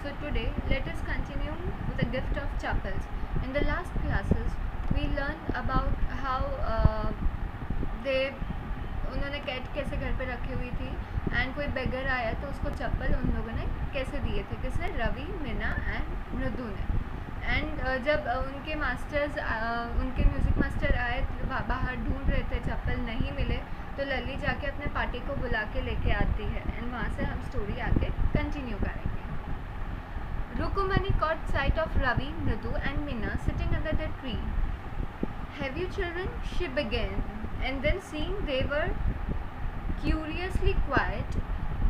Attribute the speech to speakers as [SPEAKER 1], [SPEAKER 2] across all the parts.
[SPEAKER 1] So today let us continue with the gift of chapels. In the last classes we learned about how they उन्होंने cat कैसे घर पे रखी हुई थी एंड कोई बेगर आया तो उसको चप्पल उन लोगों ने कैसे दिए थे, किसने? रवि, मीना एंड मृदु ने। एंड जब उनके मास्टर्स उनके म्यूज़िक मास्टर आए बाहर ढूंढ रहे थे, चप्पल नहीं मिले, तो लली जाके अपने पार्टी को बुला के लेके आती है एंड वहाँ से हम स्टोरी आगे कंटिन्यू करेंगे। Rukumani caught sight of Ravi, Mridu and Meena sitting under the tree. "Have you children?" she began, and then seeing they were curiously quiet,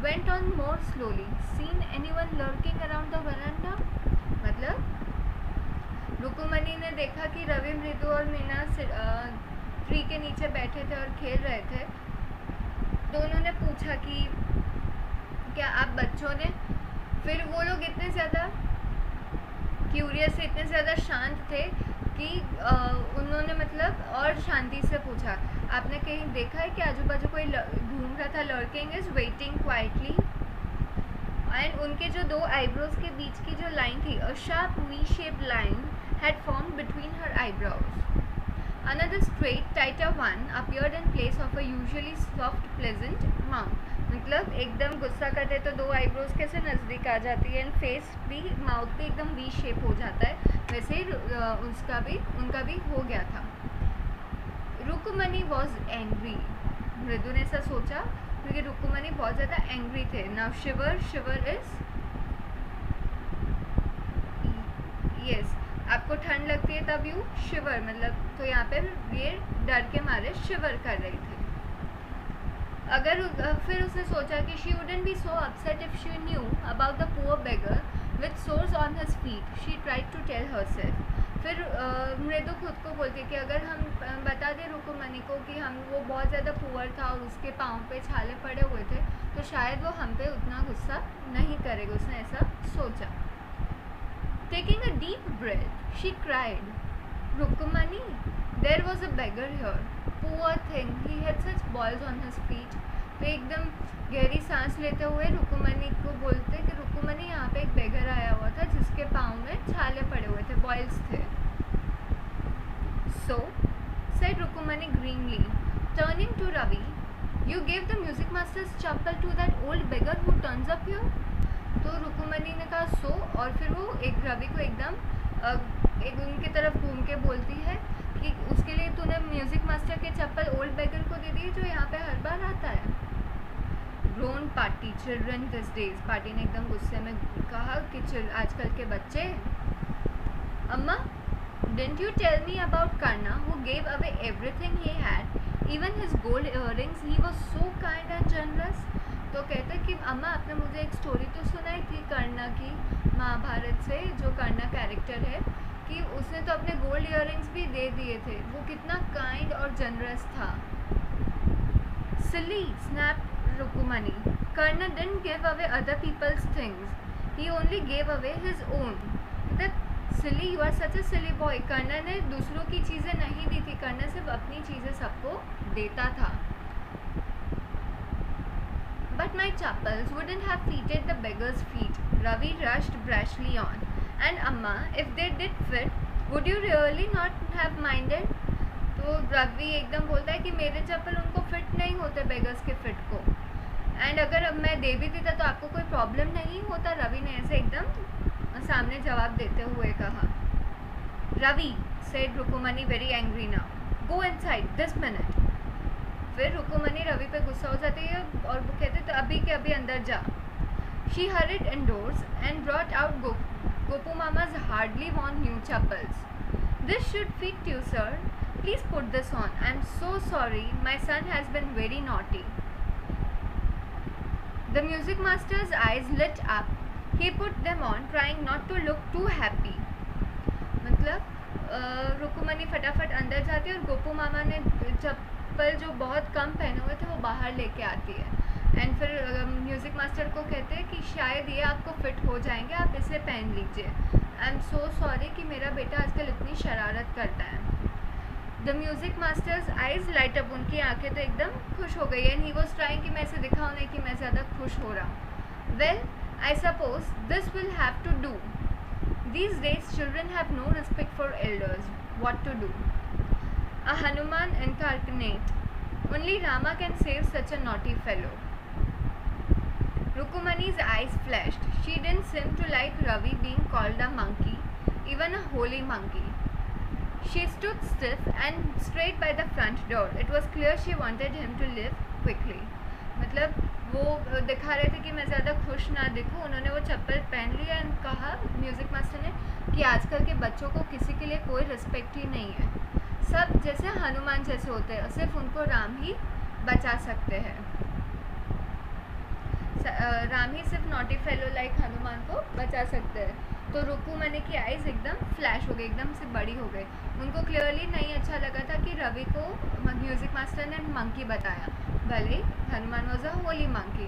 [SPEAKER 1] went on more slowly. "Seen anyone lurking around the veranda?" मतलब रुकुमनी ने देखा कि रवि, मृदु और Meena tree के नीचे बैठे थे और खेल रहे थे, तो उन्होंने पूछा कि क्या आप बच्चों ने? फिर वो लोग इतने ज़्यादा क्यूरियस, इतने ज़्यादा शांत थे कि उन्होंने मतलब और शांति से पूछा, आपने कहीं देखा है कि आजू बाजू कोई घूम रहा था? Lurking is waiting quietly. And उनके जो दो आईब्रोज के बीच की जो लाइन थी, a sharp V shaped line had formed between her eyebrows. Another straight, tighter one appeared in place of a usually soft, pleasant mouth. मतलब एकदम गुस्सा करते तो दो आईब्रोज कैसे नज़दीक आ जाती है एंड फेस भी, माउथ भी एकदम वी शेप हो जाता है, वैसे ही उनका भी हो गया था। रुकुमनी वॉज एंग्री। मृदु ने ऐसा सोचा क्योंकि रुकुमनी बहुत ज़्यादा एंग्री थे। Now shiver, shiver is yes, आपको ठंड लगती है तब यू शिवर, मतलब तो यहाँ पे ये डर के मारे शिवर कर रही थी। अगर फिर उसने सोचा कि she wouldn't be so upset if she knew about the poor beggar with sores on his feet, she tried to tell herself. फिर मृदु खुद को बोलती कि अगर हम बता दें रुकुमनी को कि वो बहुत ज़्यादा पुअर था और उसके पाँव पे छाले पड़े हुए थे, तो शायद वो हम पे उतना गुस्सा नहीं करेगा, उसने ऐसा सोचा। Taking a deep breath, she cried, "Rukumani, there was a beggar here. Poor thing, he had such boils on his feet." तो एकदम गहरी सांस लेते हुए रुकुमनी को बोलते कि रुकुमनी, यहाँ पे एक बेगर आया हुआ था जिसके पाँव में छाले पड़े हुए थे, बॉयल्स थे। So, said Rukumani grimly, turning to Ravi, "You gave the music master's chappal to that old beggar who turns up here?" तो रुकुमनी ने कहा सो, और फिर वो एक रवि को एकदम एक उनकी तरफ घूम के बोलती है कि उसके लिए तूने म्यूज़िक मास्टर के चप्पल ओल्ड बेगर को दे दी जो यहाँ पे हर बार आता है। Grown party children this days, party ने एकदम गुस्से में कहा कि आजकल के बच्चे। अम्मा, didn't you tell me about Karna who gave away everything he had, even his gold earrings, he was so kind and generous. तो कहते कि अम्मा, आपने मुझे एक स्टोरी तो सुनाई थी कर्णा की, महाभारत से, जो कर्णा कैरेक्टर है, कि उसने तो अपने गोल्ड इयररिंग्स भी दे दिए थे, वो कितना काइंड और जनरस था। Silly, snapped Rukmini, Karna didn't give away other people's things, he only gave away his own. मतलब silly, you are such a silly boy. Karna ने दूसरों की चीज़ें नहीं दी थी, कर्णा सिर्फ अपनी चीज़ें सबको देता था। But my chappals wouldn't have fitted the beggar's feet, Ravi rushed brashly on. And Amma, if they did fit, would you really not have minded? तो रवि एकदम बोलता है कि मेरे चप्पल उनको फिट नहीं होते, बेगर्स के फिट को, एंड अगर अब मैं दे भी देता तो आपको कोई प्रॉब्लम नहीं होता। रवि ने ऐसे एकदम सामने जवाब देते हुए कहा। Ravi, said Rukmini very angry now, go inside this minute. फिर रुकुमनी रवि पे गुस्सा हो जाती है और वो कहते तो अभी के अभी अंदर जा। She hurried indoors and brought out Gopu Mama's hardly worn new chappals. "This should fit you, sir. Please put this on. I am so sorry. My son has been very naughty." The music master's eyes lit up. He put them on, trying not to look too happy. मतलब रुकुमनी फटाफट अंदर जाती है और गोपू मामा ने चप्पल जो बहुत कम पहने हुए थे वो बाहर लेके आती है एंड फिर म्यूज़िक मास्टर को कहते हैं कि शायद ये आपको फिट हो जाएंगे, आप इसे पहन लीजिए। आई एम सो सॉरी कि मेरा बेटा आजकल इतनी शरारत करता है। The music masters eyes light up, उनकी आंखें तो एकदम खुश हो गई एंड ही वॉज ट्राइंग कि मैं इसे दिखाऊँ नहीं कि मैं ज़्यादा खुश हो रहा हूँ। Well, I suppose this will have to do. These days children have no respect for elders. What to do? A Hanuman incarnate. Only Rama can save such a naughty fellow. Rukumani's eyes flashed. She didn't seem to like Ravi being called a monkey, even a holy monkey. She stood stiff and straight by the front door. It was clear she wanted him to leave quickly. मतलब वो दिखा रहे थे कि मैं ज़्यादा खुश ना दिखूं. उन्होंने वो चप्पल पहन लिया और कहा म्यूज़िक मास्टर ने कि आजकल के बच्चों को किसी के लिए कोई रिस्पेक्ट ही नहीं है. सब जैसे हनुमान जैसे होते हैं, सिर्फ उनको राम ही बचा सकते हैं. राम ही सिर्फ नॉटी फेलो लाइक हनुमान को बचा सकते हैं. तो रुकुमनी की आइज़ एकदम फ्लैश हो गई, एकदम से बड़ी हो गई. उनको क्लियरली नहीं अच्छा लगा था कि रवि को म्यूज़िक मास्टर ने मंकी बताया, भले Hanuman was a Holi monkey.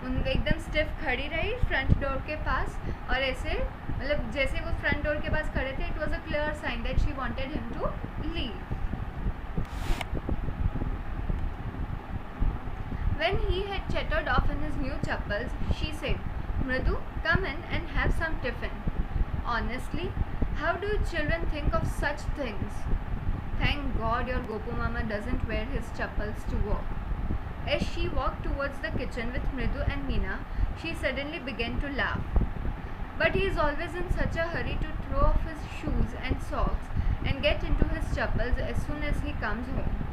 [SPEAKER 1] उनको एकदम स्टिफ खड़ी रही फ्रंट डोर के पास, और ऐसे मतलब जैसे वो फ्रंट डोर के पास खड़े थे, it was a clear sign that she wanted him to leave. When he had chattered off in his new chappals, she said, Mridu, come in and have some tiffin. Honestly, how do children think of such things? Thank God your Gopu Mama doesn't wear his chappals to work. As she walked towards the kitchen with Mridu and Meena, she suddenly began to laugh. But he is always in such a hurry to throw off his shoes and socks and get into his chappals as soon as he comes home.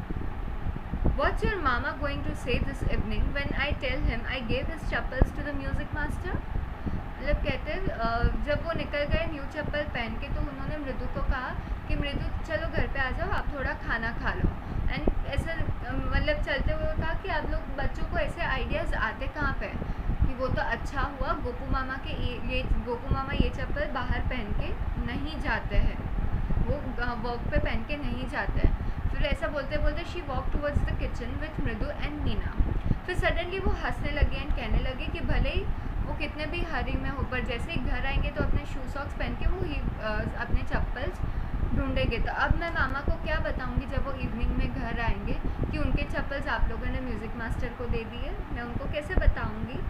[SPEAKER 1] What's your mama going to say this evening when I tell him I gave his chappals to the music master? मतलब कहते जब वो निकल गए new चप्पल पहन के, तो उन्होंने मृदु को कहा कि मृदु चलो घर पे आ जाओ, आप थोड़ा खाना खा लो. एंड ऐसे मतलब चलते हुए कहा कि आप लोग बच्चों को ऐसे आइडियाज़ आते कहाँ पे, कि वो तो अच्छा हुआ गोपू मामा ये चप्पल बाहर पहन के नहीं जाते हैं, वो वर्क पे पहन के नहीं जाते हैं. फिर ऐसा बोलते बोलते she walk towards the kitchen with मृदु एंड मीना. फिर सडनली वो हंसने लगे एंड कहने लगे कि भले ही वो कितने भी हरी में हो, पर जैसे ही घर आएंगे तो अपने शू सॉक्स पहन के वो ही अपने चप्पल्स ढूंढेंगे. तो अब मैं मामा को क्या बताऊंगी जब वो इवनिंग में घर आएंगे कि उनके चप्पल्स आप लोगों ने म्यूज़िक मास्टर को दे दिए, मैं उनको कैसे बताऊंगी.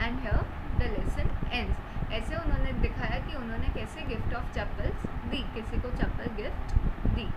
[SPEAKER 1] And here the lesson ends. ऐसे उन्होंने दिखाया कि उन्होंने कैसे गिफ्ट ऑफ चप्पल्स दी, किसी को चप्पल गिफ्ट दी.